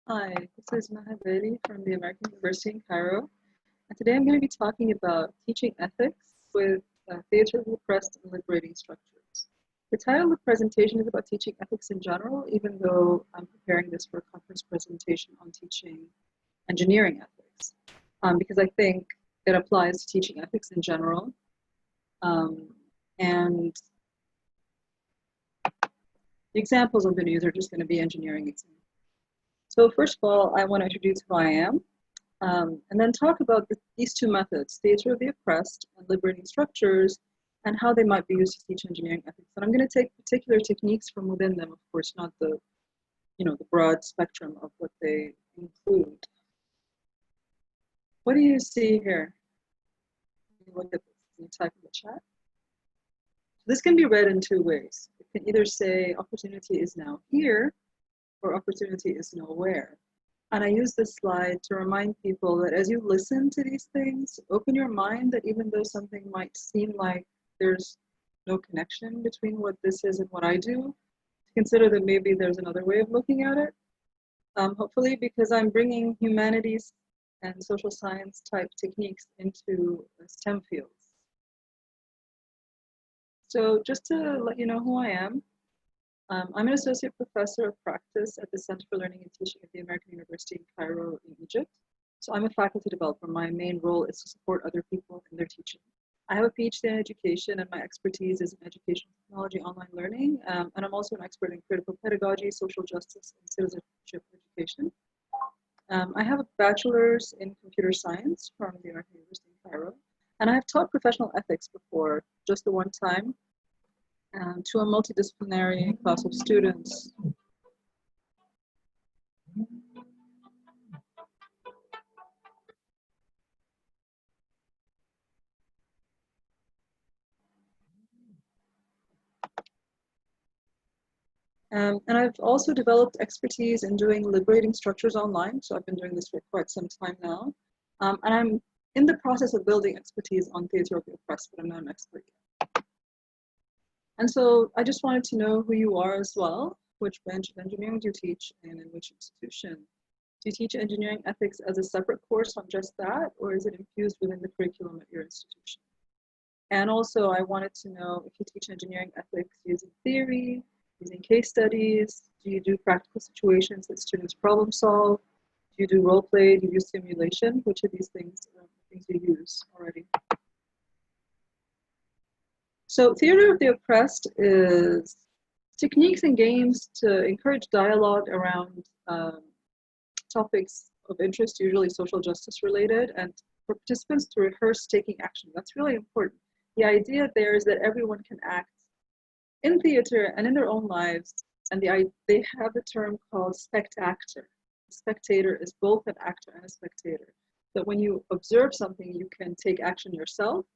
Hi, this is Mahabedi from the American University in Cairo, and today I'm going to be talking about teaching ethics with theater of the oppressed and liberating structures. The title of the presentation is about teaching ethics in general, even though I'm preparing this for a conference presentation on teaching engineering ethics, because I think it applies to teaching ethics in general. And the examples I'm going to use are just going to be engineering examples. So first of all, I want to introduce who I am. And then talk about these two methods, theater of the oppressed and liberating structures, and how they might be used to teach engineering ethics. And I'm going to take particular techniques from within them, of course, not the broad spectrum of what they include. What do you see here? Look at this. Can you type in the chat? This can be read in two ways. It can either say opportunity is now here, or opportunity is nowhere. And I use this slide to remind people that as you listen to these things, open your mind that even though something might seem like there's no connection between what this is and what I do, consider that maybe there's another way of looking at it. Hopefully, because I'm bringing humanities and social science type techniques into STEM fields. So just to let you know who I am, I'm an associate professor of practice at the Center for Learning and Teaching at the American University in Cairo in Egypt. So I'm a faculty developer. My main role is to support other people in their teaching. I have a PhD in education, and my expertise is in educational technology, online learning, and I'm also an expert in critical pedagogy, social justice, and citizenship education. I have a bachelor's in computer science from the American University in Cairo, and I have taught professional ethics before, just the one time, to a multidisciplinary class of students. And I've also developed expertise in doing liberating structures online. So I've been doing this for quite some time now. And I'm in the process of building expertise on theater of the oppressed, but I'm not an expert yet. And so I just wanted to know who you are as well. Which branch of engineering do you teach and in which institution? Do you teach engineering ethics as a separate course on just that, or is it infused within the curriculum at your institution? And also I wanted to know if you teach engineering ethics using theory, using case studies, do you do practical situations that students problem solve? Do you do role play? Do you use simulation? Which of these things you use already? So theater of the oppressed is techniques and games to encourage dialogue around topics of interest, usually social justice related, and for participants to rehearse taking action. That's really important. The idea there is that everyone can act in theater and in their own lives, and they have a term called spectator. A spectator is both an actor and a spectator. That when you observe something, you can take action yourself,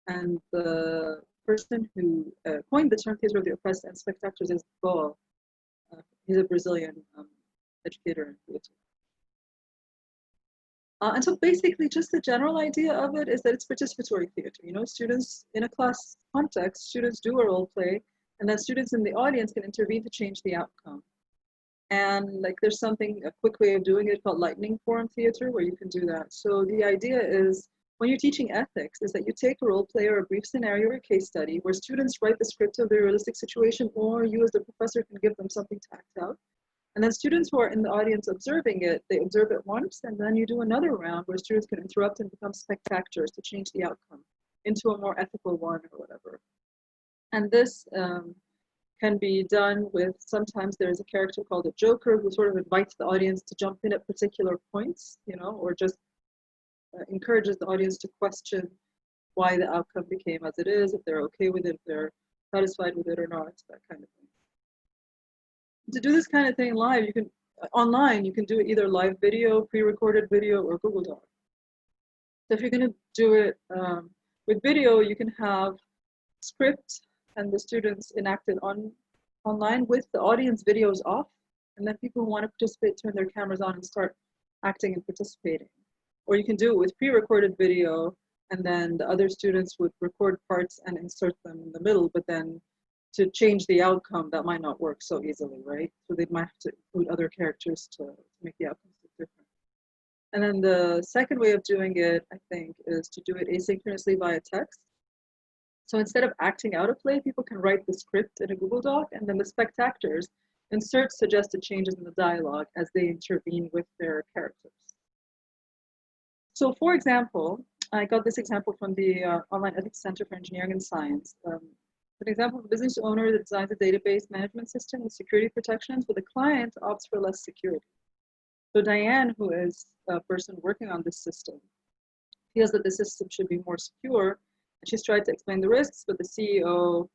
and the person who coined the term theater of the oppressed and spectators is Boa. He's a Brazilian educator in theater. And so basically just the general idea of it is that it's participatory theater. You know, students in a class context, students do a role play, and then students in the audience can intervene to change the outcome. And like there's something, a quick way of doing it called lightning form theater, where you can do that. So the idea is when you're teaching ethics is that you take a role play or a brief scenario or a case study where students write the script of their realistic situation, or you as the professor can give them something to act out. And then students who are in the audience observing it, they observe it once, and then you do another round where students can interrupt and become spectators to change the outcome into a more ethical one or whatever. And this can be done with, sometimes there's a character called a joker who sort of invites the audience to jump in at particular points, you know, or just encourages the audience to question why the outcome became as it is, if they're okay with it, if they're satisfied with it or not, that kind of thing. To do this kind of thing live, you can online, you can do it either live video, pre-recorded video, or Google Doc. So if you're going to do it with video, you can have script and the students enacted online with the audience videos off, and then people who want to participate turn their cameras on and start acting and participating. Or you can do it with pre-recorded video, and then the other students would record parts and insert them in the middle, but then to change the outcome, that might not work so easily, right? So they might have to include other characters to make the outcomes look different. And then the second way of doing it, I think, is to do it asynchronously via text. So instead of acting out a play, people can write the script in a Google Doc, and then the spectators insert suggested changes in the dialogue as they intervene with their characters. So for example, I got this example from the Online Ethics Center for Engineering and Science. An example of a business owner that designs a database management system with security protections, but the client opts for less security. So Diane, who is a person working on this system, feels that the system should be more secure, and she's tried to explain the risks, but the CEO,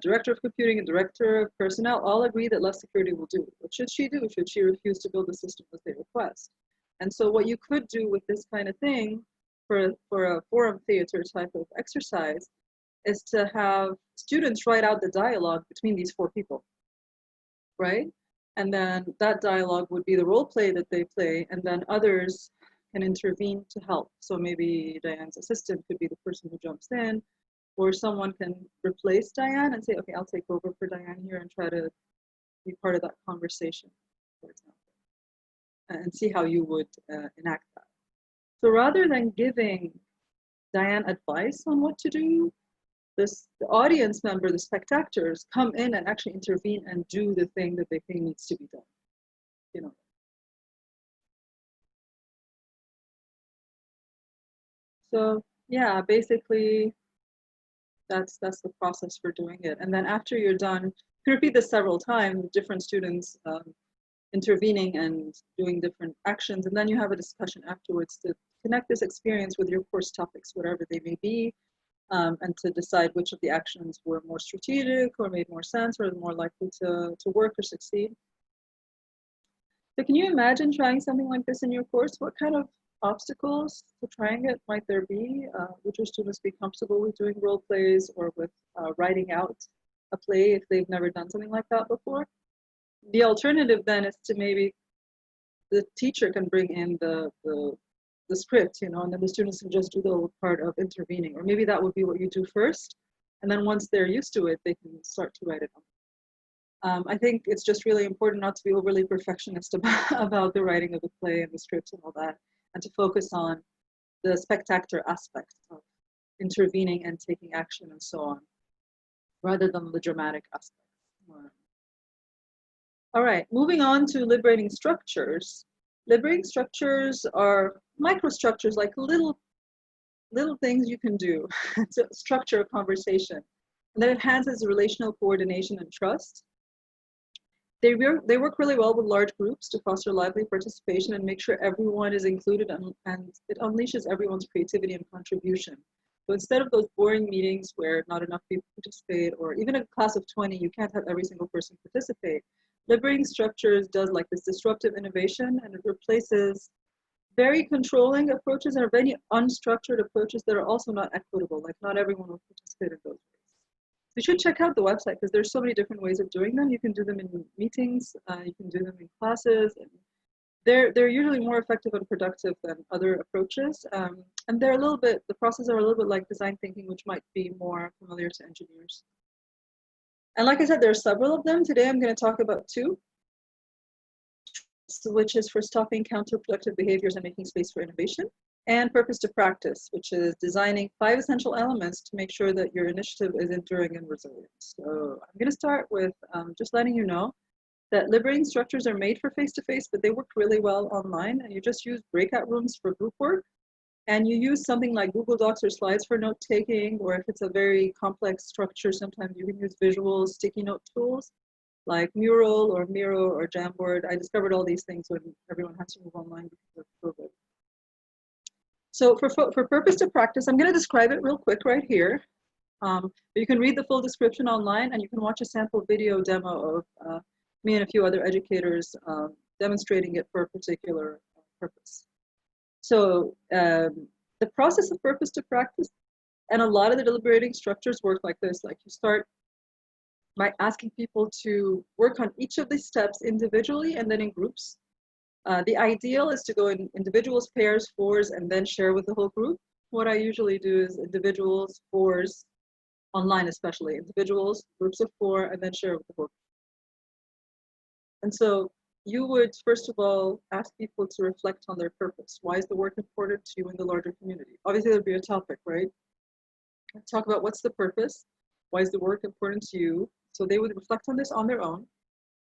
director of computing, and director of personnel all agree that less security will do. What should she do? Should she refuse to build the system as they request? And so what you could do with this kind of thing for a forum theater type of exercise is to have students write out the dialogue between these four people, right? And then that dialogue would be the role play that they play, and then others can intervene to help. So maybe Diane's assistant could be the person who jumps in, or someone can replace Diane and say, okay, I'll take over for Diane here and try to be part of that conversation, for example, and see how you would enact that. So rather than giving Diane advice on what to do, the audience member, the spectators, come in and actually intervene and do the thing that they think needs to be done, you know. So yeah, basically that's the process for doing it. And then after you're done, you can repeat this several times, different students intervening and doing different actions, and then you have a discussion afterwards to connect this experience with your course topics, whatever they may be, and to decide which of the actions were more strategic or made more sense or more likely to work or succeed. So can you imagine trying something like this in your course? What kind of obstacles to trying it might there be? Would your students be comfortable with doing role plays or with writing out a play if they've never done something like that before? The alternative then is to maybe the teacher can bring in the script, you know, and then the students can just do the part of intervening. Or maybe that would be what you do first. And then once they're used to it, they can start to write it on. I think it's just really important not to be overly perfectionist about the writing of the play and the scripts and all that, and to focus on the spectator aspect of intervening and taking action and so on, rather than the dramatic aspect. All right, moving on to liberating structures. Liberating structures are microstructures, like little things you can do to structure a conversation, and that enhances relational coordination and trust. They work really well with large groups to foster lively participation and make sure everyone is included, and it unleashes everyone's creativity and contribution. So instead of those boring meetings where not enough people participate, or even a class of 20, you can't have every single person participate, liberating structures does like this disruptive innovation, and it replaces very controlling approaches and very unstructured approaches that are also not equitable. Like not everyone will participate in those ways. So you should check out the website because there's so many different ways of doing them. You can do them in meetings, you can do them in classes, and they're usually more effective and productive than other approaches. And they're the processes are a little bit like design thinking, which might be more familiar to engineers. And like I said, there are several of them. Today I'm going to talk about two, which is for stopping counterproductive behaviors and making space for innovation, and purpose to practice, which is designing 5 essential elements to make sure that your initiative is enduring and resilient. So I'm going to start with just letting you know that liberating structures are made for face-to-face, but they work really well online, and you just use breakout rooms for group work. And you use something like Google Docs or slides for note-taking, or if it's a very complex structure, sometimes you can use visual sticky note tools like Mural or Miro or Jamboard. I discovered all these things when everyone has to move online because of COVID. So for purpose to practice, I'm going to describe it real quick right here. But you can read the full description online, and you can watch a sample video demo of me and a few other educators demonstrating it for a particular purpose. So the process of purpose to practice, and a lot of the deliberating structures work like this. Like you start by asking people to work on each of these steps individually and then in groups. The ideal is to go in individuals, pairs, fours, and then share with the whole group. What I usually do is individuals, fours, online especially, individuals, groups of 4, and then share with the whole group. And so you would, first of all, ask people to reflect on their purpose. Why is the work important to you in the larger community? Obviously, there'd be a topic, right? Talk about what's the purpose, why is the work important to you. So they would reflect on this on their own,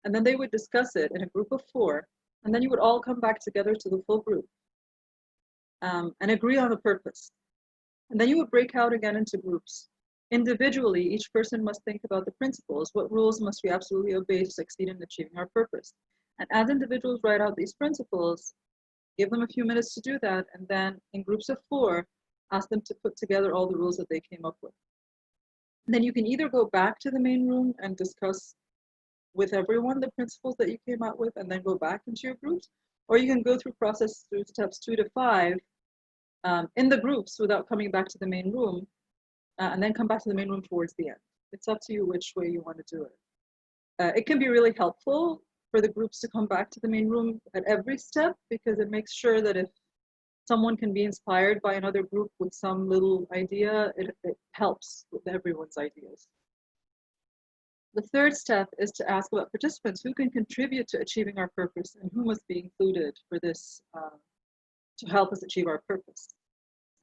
and then they would discuss it in a group of 4, and then you would all come back together to the full group and agree on the purpose. And then you would break out again into groups. Individually, each person must think about the principles. What rules must we absolutely obey to succeed in achieving our purpose? And as individuals write out these principles, give them a few minutes to do that, and then in groups of 4, ask them to put together all the rules that they came up with. And then you can either go back to the main room and discuss with everyone the principles that you came out with and then go back into your groups, or you can go through process through steps 2 to 5 in the groups without coming back to the main room, and then come back to the main room towards the end. It's up to you which way you want to do it. It can be really helpful for the groups to come back to the main room at every step, because it makes sure that if someone can be inspired by another group with some little idea, it helps with everyone's ideas. The third step is to ask about participants who can contribute to achieving our purpose and who must be included for this to help us achieve our purpose.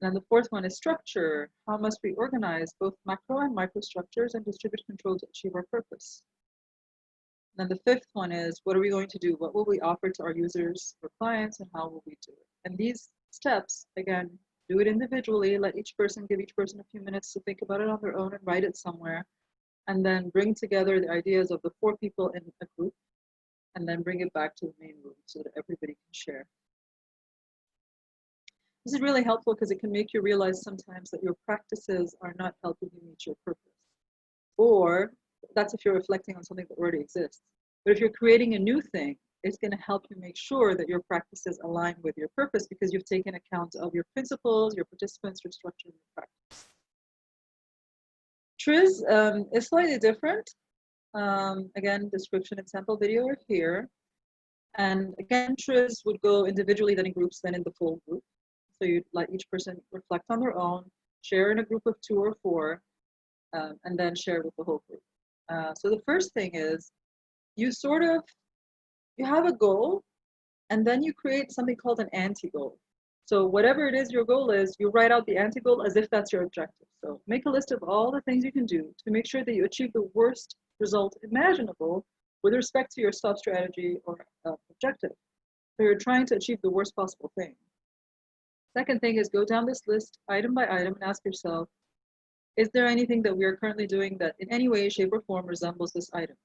And then the fourth one is structure. How must we organize both macro and micro structures and distribute control to achieve our purpose? And then the fifth one is, what are we going to do? What will we offer to our users or clients, and how will we do it? And these steps, again, do it individually. Let each person give each person a few minutes to think about it on their own and write it somewhere. And then bring together the ideas of the 4 people in a group, and then bring it back to the main room so that everybody can share. This is really helpful because it can make you realize sometimes that your practices are not helping you meet your purpose. Or that's if you're reflecting on something that already exists. But if you're creating a new thing, it's going to help you make sure that your practices align with your purpose, because you've taken account of your principles, your participants, your structure, and your practice. TRIZ is slightly different. Again, description and sample video are here. And again, TRIZ would go individually, then in groups, then in the full group. So you'd let each person reflect on their own, share in a group of 2 or 4, and then share with the whole group. So the first thing is, you have a goal, and then you create something called an anti-goal. So whatever it is your goal is, you write out the anti-goal as if that's your objective. So make a list of all the things you can do to make sure that you achieve the worst result imaginable with respect to your stop strategy or objective. So you're trying to achieve the worst possible thing. Second thing is, go down this list item by item and ask yourself, is there anything that we are currently doing that in any way, shape, or form resembles this item?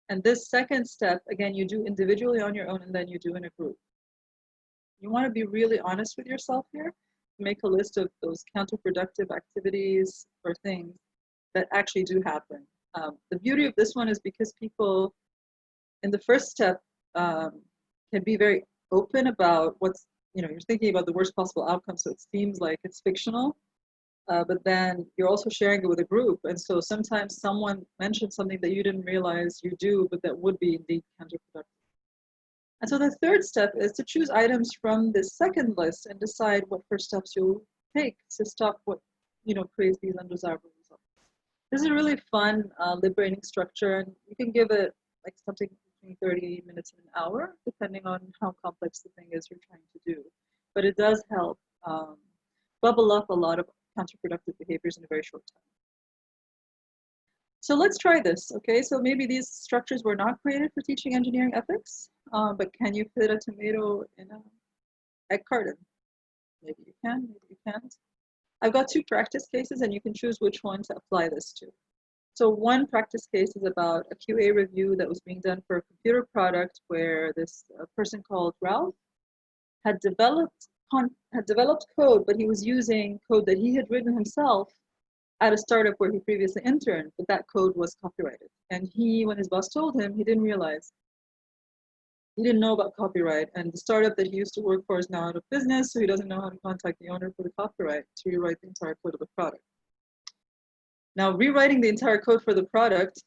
And this second step, again, you do individually on your own, and then you do in a group. You want to be really honest with yourself here. Make a list of those counterproductive activities or things that actually do happen. The beauty of this one is because people in the first step can be very open about what's, you're thinking about the worst possible outcome, so it seems like it's fictional. But then you're also sharing it with a group. And so sometimes someone mentions something that you didn't realize you do, but that would be indeed counterproductive. And so the third step is to choose items from this second list and decide what first steps you'll take to stop what, creates these undesirable results. This is a really fun, liberating structure, and you can give it like something between 30 minutes and an hour, depending on how complex the thing is you're trying to do. But it does help bubble up a lot of counterproductive behaviors in a very short time. So let's try this, okay? So maybe these structures were not created for teaching engineering ethics, but can you fit a tomato in an egg carton? Maybe you can, maybe you can't. I've got 2 practice cases, and you can choose which one to apply this to. So one practice case is about a QA review that was being done for a computer product where this person called Ralph had developed code, but he was using code that he had written himself at a startup where he previously interned, but that code was copyrighted. And when his boss told him, he didn't realize. He didn't know about copyright, and the startup that he used to work for is now out of business, so he doesn't know how to contact the owner for the copyright to rewrite the entire code of the product. Now, rewriting the entire code for the product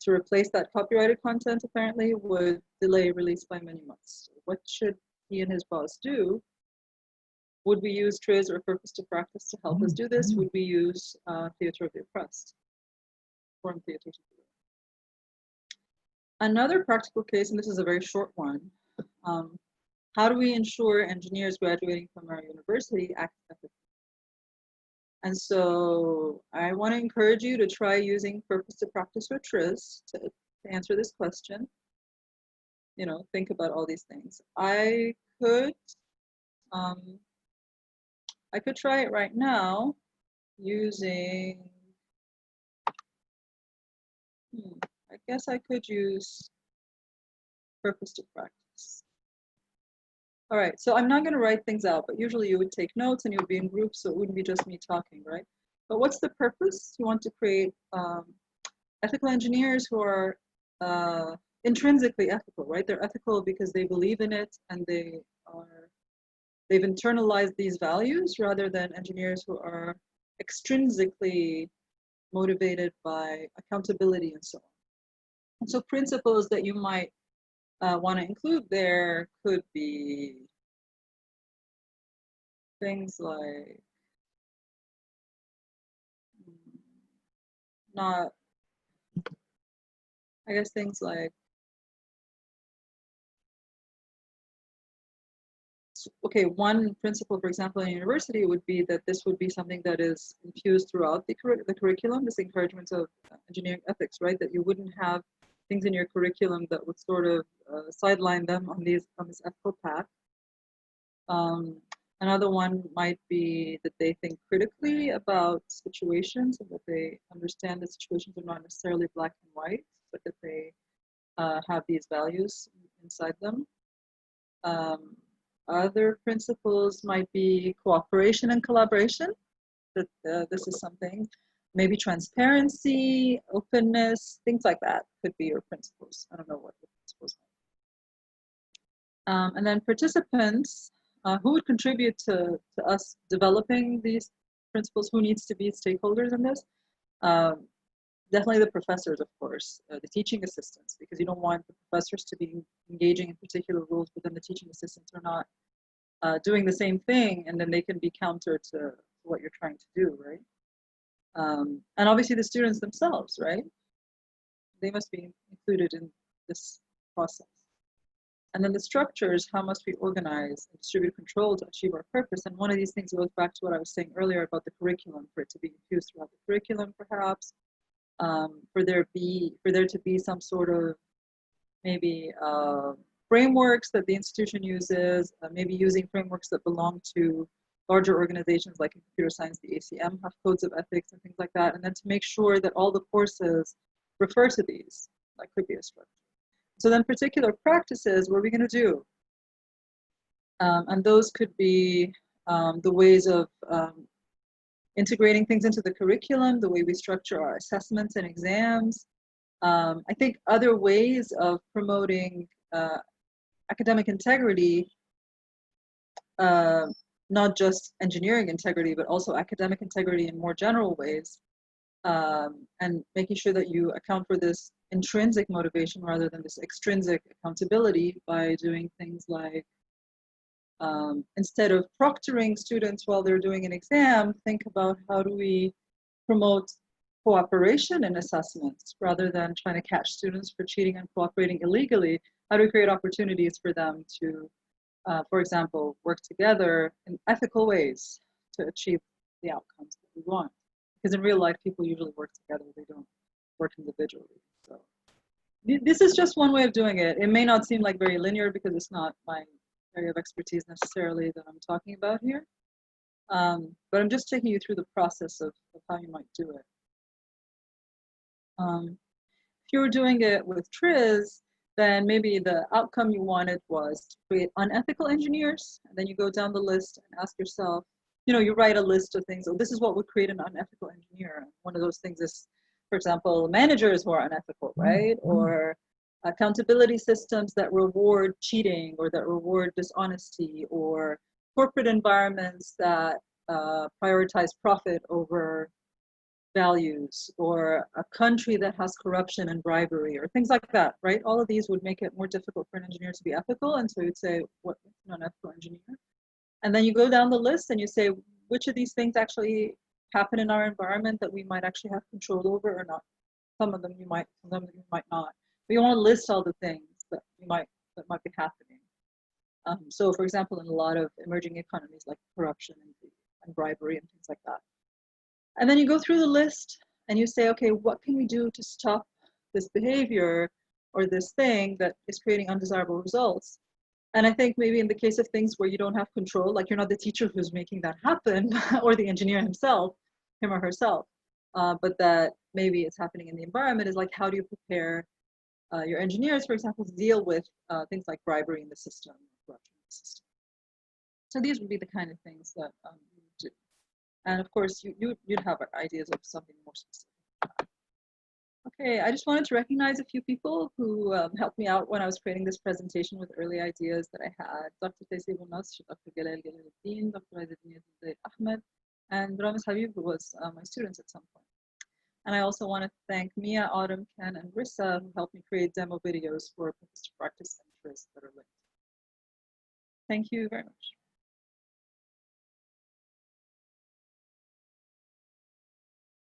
to replace that copyrighted content apparently would delay release by many months. What should he and his boss do? Would we use TRIZ or Purpose to Practice to help us do this? Would we use Theatre of the Oppressed? Forum Theatre. Another practical case, and this is a very short one, how do we ensure engineers graduating from our university act ethically? And so I want to encourage you to try using purpose to practice or TRIZ to answer this question. You know, think about all these things. I could try it right now using, I guess I could use purpose to practice. All right, so I'm not going to write things out, but usually you would take notes and you would be in groups, so it wouldn't be just me talking, right? But what's the purpose? You want to create ethical engineers who are intrinsically ethical, right? They're ethical because they believe in it and they've internalized these values, rather than engineers who are extrinsically motivated by accountability and so on. And so principles that you might want to include there could be things like things like, okay, one principle, for example, in university would be that this would be something that is infused throughout the curriculum, this encouragement of engineering ethics, right? That you wouldn't have things in your curriculum that would sort of sideline them on this ethical path. Another one might be that they think critically about situations and that they understand that situations are not necessarily black and white, but that they have these values inside them. Other principles might be cooperation and collaboration, that this is something, maybe transparency, openness, things like that could be your principles. I don't know what the principles are. And then participants, who would contribute to us developing these principles? Who needs to be stakeholders in this? Definitely the professors, of course, the teaching assistants, because you don't want the professors to be engaging in particular rules, but then the teaching assistants are not doing the same thing, and then they can be counter to what you're trying to do, right? And obviously the students themselves, right? They must be included in this process. And then the structures, how must we organize and distribute control to achieve our purpose? And one of these things goes back to what I was saying earlier about the curriculum, for it to be infused throughout the curriculum, perhaps, for there to be some sort of maybe frameworks that the institution uses, maybe using frameworks that belong to larger organizations like in computer science, the ACM have codes of ethics and things like that, and then to make sure that all the courses refer to these. That could be a structure. So then particular practices, what are we going to do? And those could be the ways of integrating things into the curriculum, the way we structure our assessments and exams. I think other ways of promoting academic integrity, not just engineering integrity, but also academic integrity in more general ways, and making sure that you account for this intrinsic motivation rather than this extrinsic accountability by doing things like, instead of proctoring students while they're doing an exam, think about how do we promote cooperation in assessments rather than trying to catch students for cheating and cooperating illegally. How do we create opportunities for them to, for example, work together in ethical ways to achieve the outcomes that we want? Because in real life, people usually work together, they don't work individually. So this is just one way of doing it. It may not seem like very linear because it's not my area of expertise necessarily that I'm talking about here. But I'm just taking you through the process of how you might do it. If you were doing it with TRIZ, then maybe the outcome you wanted was to create unethical engineers. And then you go down the list and ask yourself, you know, you write a list of things. Oh, this is what would create an unethical engineer. One of those things is, for example, managers who are unethical, right? Or accountability systems that reward cheating or that reward dishonesty, or corporate environments that prioritize profit over values, or a country that has corruption and bribery, or things like that, right? All of these would make it more difficult for an engineer to be ethical, and so you'd say, what's an unethical engineer? And then you go down the list and you say, which of these things actually happen in our environment that we might actually have control over or not? Some of them you might, some of them you might not. But you want to list all the things that might be happening. So for example, in a lot of emerging economies like corruption and bribery and things like that. And then you go through the list and you say, okay, what can we do to stop this behavior or this thing that is creating undesirable results? And I think maybe in the case of things where you don't have control, like you're not the teacher who's making that happen or the engineer himself, him or herself, but that maybe it's happening in the environment, is like, how do you prepare your engineers, for example, to deal with things like bribery in the system, corruption in the system. So these would be the kind of things that you would do. And of course, you'd have ideas of something more specific. Okay, I just wanted to recognize a few people who helped me out when I was creating this presentation with early ideas that I had. Dr. Taysib al-Nasr, Dr. Galal Jalaluddin, Dr. Aziz Ahmed, and Ramis Habib, who was my students at some point. And I also want to thank Mia, Autumn, Ken, and Rissa, who helped me create demo videos for practice centers that are linked. Thank you very much.